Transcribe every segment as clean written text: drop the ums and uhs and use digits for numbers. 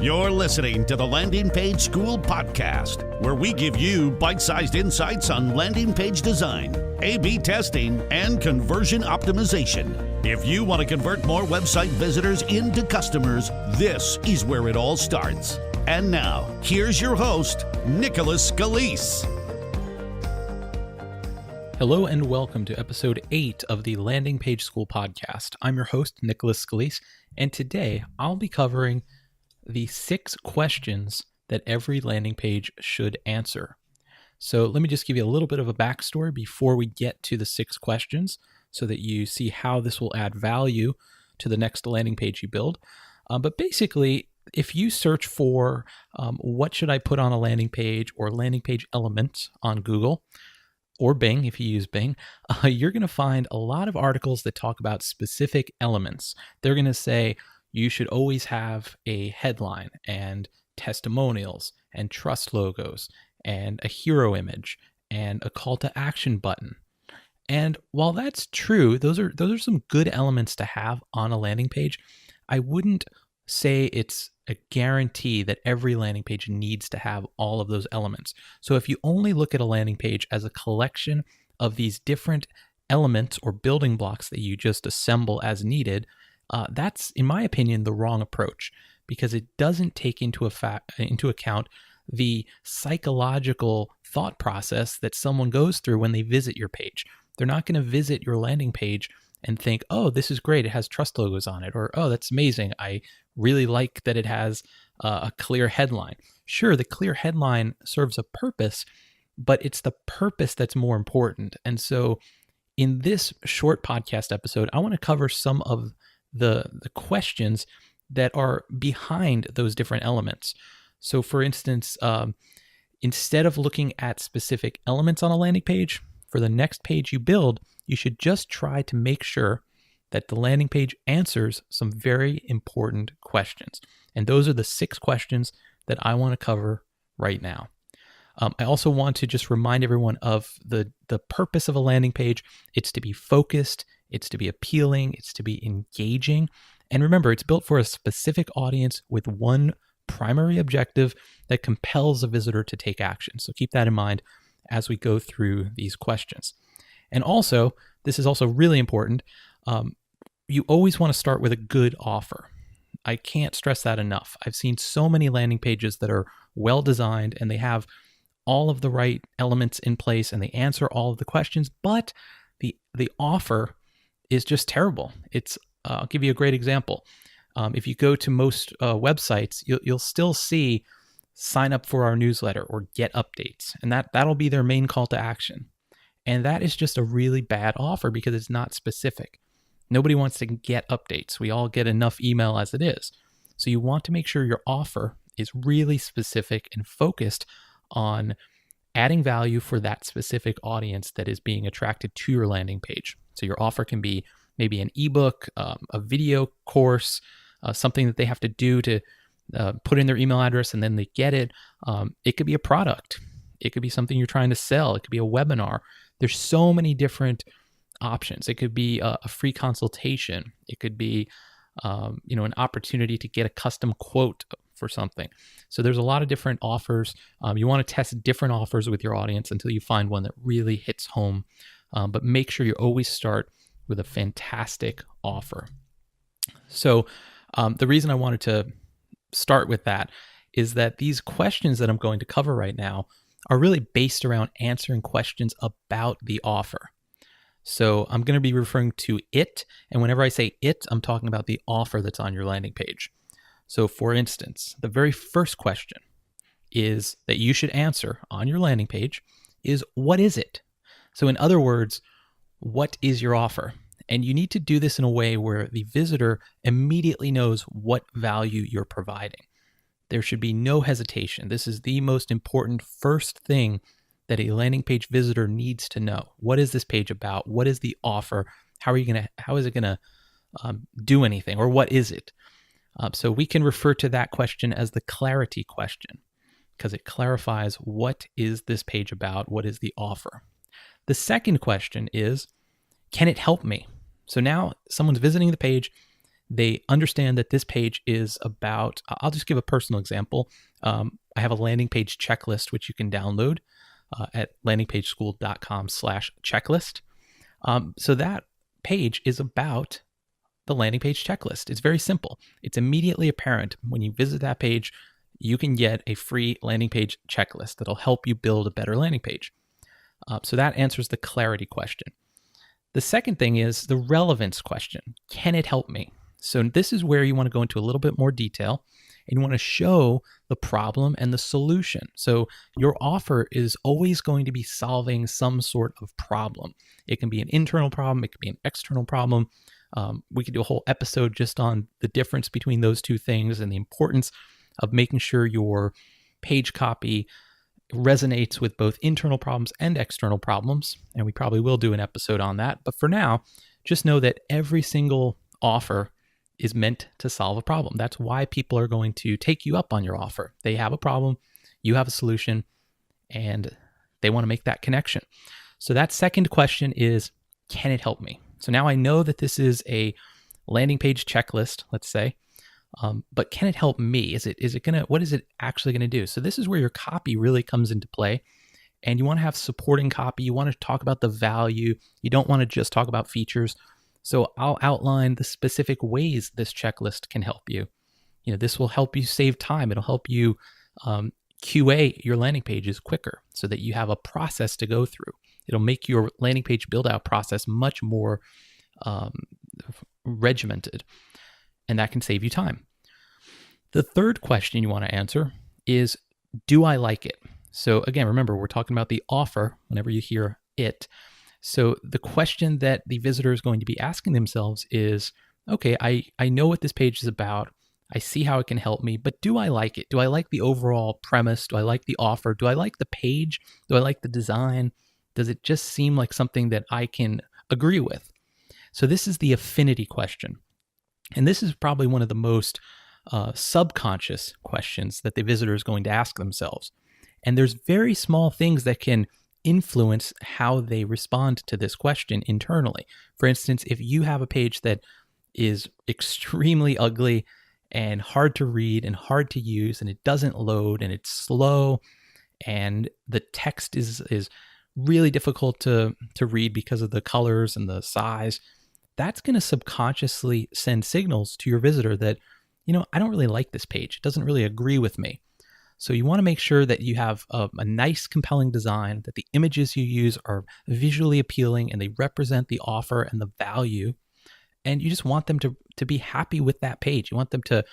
You're listening to the Landing Page School podcast, where we give you bite-sized insights on landing page design, A/B testing, and conversion optimization. If you want to convert more website visitors into customers, this is where it all starts. And now, here's your host, Nicholas Scalise. Hello and welcome to episode 8 of the Landing Page School podcast. I'm your host, Nicholas Scalise, and today I'll be covering the 6 questions that every landing page should answer. So let me just give you a little bit of a backstory before we get to the 6 questions so that you see how this will add value to the next landing page you build. But basically, if you search for what should I put on a landing page or landing page elements on Google, or Bing, if you use Bing, you're going to find a lot of articles that talk about specific elements. They're going to say you should always have a headline and testimonials and trust logos and a hero image and a call to action button. And while that's true, those are some good elements to have on a landing page. I wouldn't say it's a guarantee that every landing page needs to have all of those elements. So if you only look at a landing page as a collection of these different elements or building blocks that you just assemble as needed, that's, in my opinion, the wrong approach, because it doesn't take into account the psychological thought process that someone goes through when they visit your page. They're not going to visit your landing page and think, oh, this is great, it has trust logos on it, or, oh, that's amazing, I really like that it has a clear headline. Sure, the clear headline serves a purpose, but it's the purpose that's more important. And so in this short podcast episode, I want to cover some of the questions that are behind those different elements. So for instance, instead of looking at specific elements on a landing page, for the next page you build, you should just try to make sure that the landing page answers some very important questions. And those are the 6 questions that I want to cover right now. I also want to just remind everyone of the purpose of a landing page. It's to be focused, it's to be appealing, it's to be engaging. And remember, it's built for a specific audience with one primary objective that compels a visitor to take action. So keep that in mind as we go through these questions. And also, this is also really important, you always want to start with a good offer. I can't stress that enough. I've seen so many landing pages that are well designed and they have all of the right elements in place and they answer all of the questions, but the offer is just terrible. I'll give you a great example. If you go to most websites, you'll still see sign up for our newsletter or get updates, and that'll be their main call to action. And that is just a really bad offer because it's not specific. Nobody wants to get updates. We all get enough email as it is. So you want to make sure your offer is really specific and focused on adding value for that specific audience that is being attracted to your landing page. So your offer can be maybe an ebook, a video course, something that they have to do to put in their email address and then they get it. It could be a product. It could be something you're trying to sell. It could be a webinar. There's so many different options. It could be a free consultation. It could be an opportunity to get a custom quote for something. So there's a lot of different offers. You want to test different offers with your audience until you find one that really hits home. But make sure you always start with a fantastic offer. So the reason I wanted to start with that is that these questions that I'm going to cover right now are really based around answering questions about the offer. So I'm going to be referring to it, and whenever I say it, I'm talking about the offer that's on your landing page. So for instance, the very first question is that you should answer on your landing page is, what is it? So in other words, what is your offer? And you need to do this in a way where the visitor immediately knows what value you're providing. There should be no hesitation. This is the most important first thing that a landing page visitor needs to know. What is this page about? What is the offer? How is it gonna do anything? Or what is it? So we can refer to that question as the clarity question, because it clarifies what is this page about? What is the offer? The second question is, can it help me? So now someone's visiting the page, they understand that this page is about, I'll just give a personal example. I have a landing page checklist, which you can download at landingpageschool.com/checklist. So that page is about the landing page checklist. It's very simple. It's immediately apparent when you visit that page, you can get a free landing page checklist that'll help you build a better landing page. So that answers the clarity question. The second thing is the relevance question. Can it help me? So this is where you want to go into a little bit more detail, and you want to show the problem and the solution. So your offer is always going to be solving some sort of problem. It can be an internal problem. It can be an external problem. We could do a whole episode just on the difference between those two things and the importance of making sure your page copy resonates with both internal problems and external problems. And we probably will do an episode on that. But for now, just know that every single offer is meant to solve a problem. That's why people are going to take you up on your offer. They have a problem, you have a solution, and they want to make that connection. So that second question is, can it help me? So now I know that this is a landing page checklist, let's say, but can it help me? What is it actually going to do? So this is where your copy really comes into play, and you want to have supporting copy. You want to talk about the value. You don't want to just talk about features. So I'll outline the specific ways this checklist can help you. This will help you save time. It'll help you QA your landing pages quicker so that you have a process to go through. It'll make your landing page build out process much more regimented, and that can save you time. The third question you want to answer is, do I like it? So again, remember, we're talking about the offer whenever you hear it. So the question that the visitor is going to be asking themselves is, okay, I know what this page is about. I see how it can help me, but do I like it? Do I like the overall premise? Do I like the offer? Do I like the page? Do I like the design? Does it just seem like something that I can agree with? So this is the affinity question. And this is probably one of the most subconscious questions that the visitor is going to ask themselves. And there's very small things that can influence how they respond to this question internally. For instance, if you have a page that is extremely ugly and hard to read and hard to use, and it doesn't load, and it's slow, and the text is really difficult to read because of the colors and the size, that's going to subconsciously send signals to your visitor that, I don't really like this page. It doesn't really agree with me. So you want to make sure that you have a nice, compelling design, that the images you use are visually appealing and they represent the offer and the value. And you just want them to be happy with that page. You want them to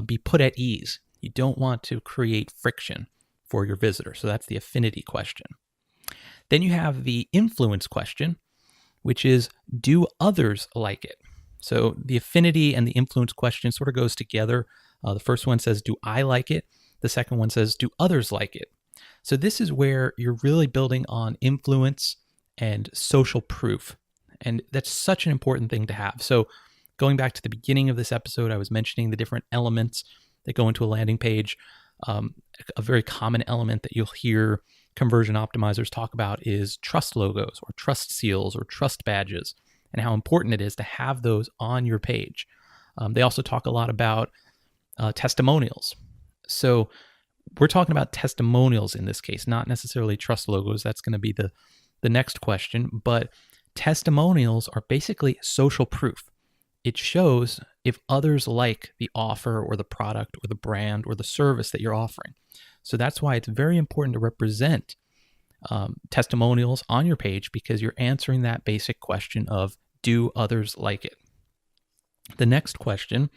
be put at ease. You don't want to create friction for your visitor. So that's the affinity question. Then you have the influence question, which is, do others like it? So the affinity and the influence question sort of goes together. The first one says, do I like it? The second one says, do others like it? So this is where you're really building on influence and social proof. And that's such an important thing to have. So going back to the beginning of this episode, I was mentioning the different elements that go into a landing page. A very common element that you'll hear conversion optimizers talk about is trust logos or trust seals or trust badges, and how important it is to have those on your page. They also talk a lot about testimonials. So we're talking about testimonials in this case, not necessarily trust logos. That's going to be the next question. But testimonials are basically social proof. It shows if others like the offer or the product or the brand or the service that you're offering. So that's why it's very important to represent testimonials on your page, because you're answering that basic question of, do others like it? The next question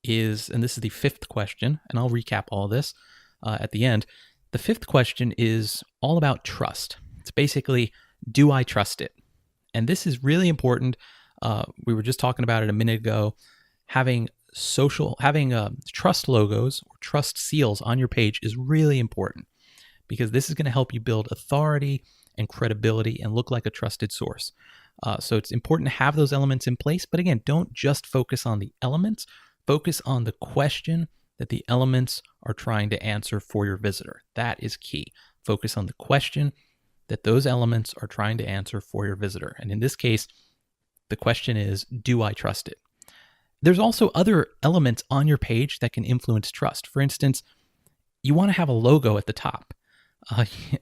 is, and this is the fifth question, and I'll recap all this at the end. The fifth question is all about trust. It's basically, do I trust it? And this is really important. We were just talking about it a minute ago. Having trust logos or trust seals on your page is really important, because this is going to help you build authority and credibility and look like a trusted source. So it's important to have those elements in place. But again, don't just focus on the elements. Focus on the question that the elements are trying to answer for your visitor. That is key. Focus on the question that those elements are trying to answer for your visitor. And in this case, the question is, do I trust it? There's also other elements on your page that can influence trust. For instance, you want to have a logo at the top.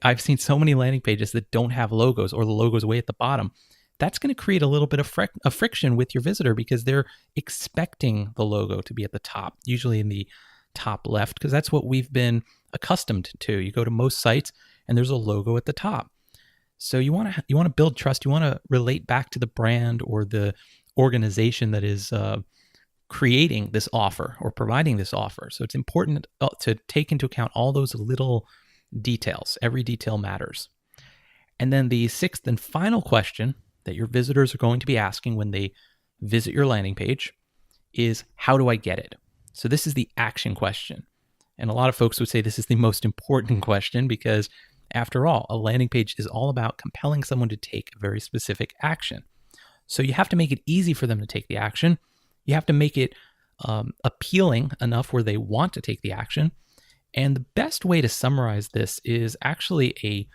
I've seen so many landing pages that don't have logos, or the logo's way at the bottom. That's going to create a little bit of friction with your visitor, because they're expecting the logo to be at the top, usually in the top left, because that's what we've been accustomed to. You go to most sites and there's a logo at the top. So you want to build trust. You want to relate back to the brand or the organization that is creating this offer or providing this offer. So it's important to take into account all those little details. Every detail matters. And then the sixth and final question that your visitors are going to be asking when they visit your landing page is, how do I get it? So this is the action question. And a lot of folks would say this is the most important question, because after all, a landing page is all about compelling someone to take a very specific action. So you have to make it easy for them to take the action. You have to make it appealing enough where they want to take the action. And the best way to summarize this is actually a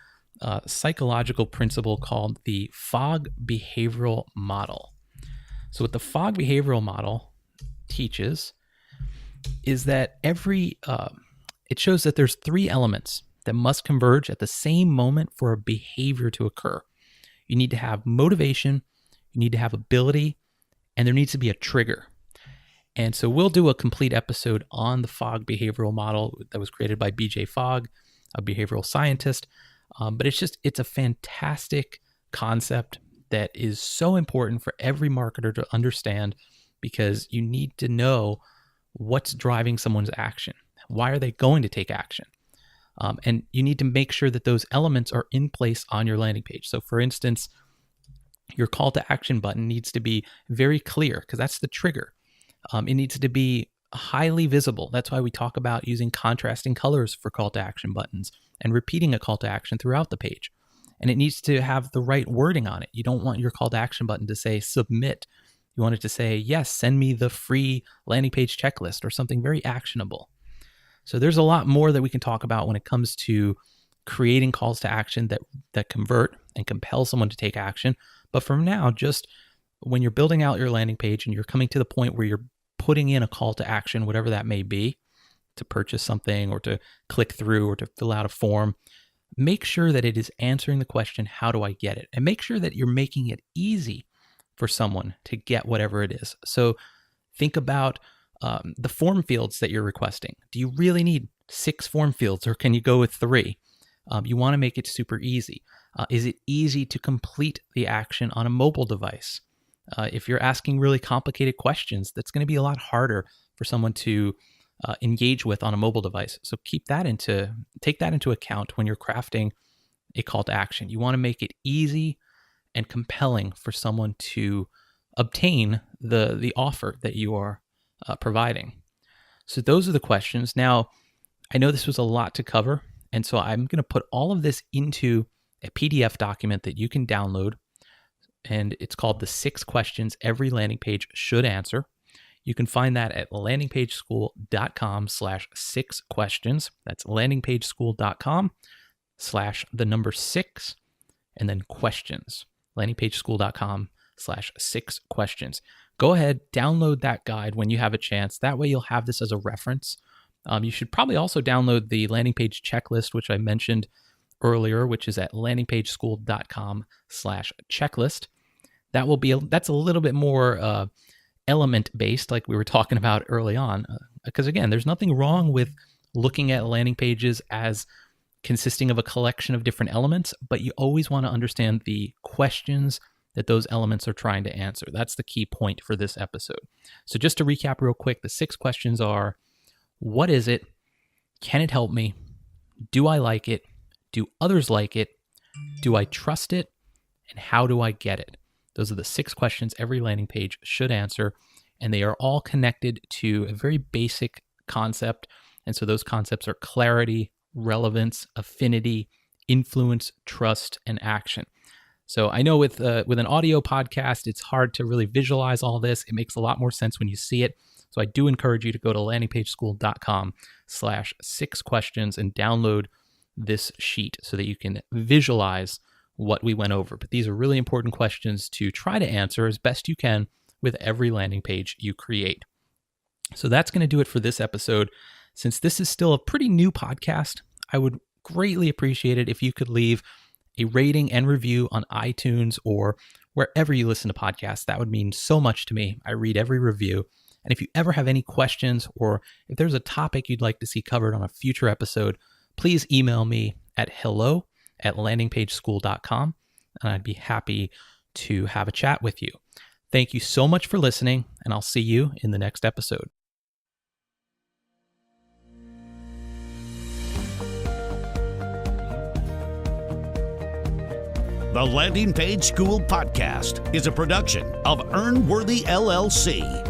psychological principle called the Fogg behavioral model. So what the Fogg behavioral model teaches is that it shows that there's three elements that must converge at the same moment for a behavior to occur. You need to have motivation, you need to have ability, and there needs to be a trigger. And so we'll do a complete episode on the Fogg behavioral model that was created by B.J. Fogg, a behavioral scientist. But it's a fantastic concept that is so important for every marketer to understand, because you need to know what's driving someone's action. Why are they going to take action? And you need to make sure that those elements are in place on your landing page. So for instance, your call to action button needs to be very clear, because that's the trigger. It needs to be highly visible. That's why we talk about using contrasting colors for call to action buttons and repeating a call to action throughout the page. And it needs to have the right wording on it. You don't want your call to action button to say submit. You want it to say, yes, send me the free landing page checklist, or something very actionable. So there's a lot more that we can talk about when it comes to creating calls to action that convert and compel someone to take action. But for now, just when you're building out your landing page and you're coming to the point where you're putting in a call to action, whatever that may be, to purchase something or to click through or to fill out a form, make sure that it is answering the question, how do I get it? And make sure that you're making it easy for someone to get whatever it is. So think about the form fields that you're requesting. Do you really need 6 form fields, or can you go with 3? You want to make it super easy. Is it easy to complete the action on a mobile device? If you're asking really complicated questions, that's going to be a lot harder for someone to engage with on a mobile device. So take that into account when you're crafting a call to action. You want to make it easy and compelling for someone to obtain the offer that you are providing. So those are the questions. Now, I know this was a lot to cover, and so I'm going to put all of this into a PDF document that you can download, and it's called the 6 questions every landing page should answer. You can find that at landingpageschool.com/6questions. That's landingpageschool.com/6 and then questions. landingpageschool.com/6questions. Go ahead, download that guide when you have a chance. That way you'll have this as a reference. You should probably also download the landing page checklist, which I mentioned earlier, which is at landingpageschool.com/checklist. That's a little bit more element based, like we were talking about early on, because again, there's nothing wrong with looking at landing pages as consisting of a collection of different elements, but you always want to understand the questions that those elements are trying to answer. That's the key point for this episode. So just to recap real quick, the 6 questions are: what is it? Can it help me? Do I like it? Do others like it? Do I trust it? And how do I get it? Those are the 6 questions every landing page should answer, and they are all connected to a very basic concept. And so those concepts are clarity, relevance, affinity, influence, trust, and action. So I know with an audio podcast, it's hard to really visualize all this. It makes a lot more sense when you see it. So I do encourage you to go to landingpageschool.com/6questions and download this sheet so that you can visualize what we went over. But these are really important questions to try to answer as best you can with every landing page you create. So that's going to do it for this episode. Since this is still a pretty new podcast, I would greatly appreciate it if you could leave a rating and review on iTunes or wherever you listen to podcasts. That would mean so much to me. I read every review. And if you ever have any questions or if there's a topic you'd like to see covered on a future episode, please email me at hello@landingpageschool.com, and I'd be happy to have a chat with you. Thank you so much for listening, and I'll see you in the next episode. The Landing Page School Podcast is a production of Earn Worthy LLC.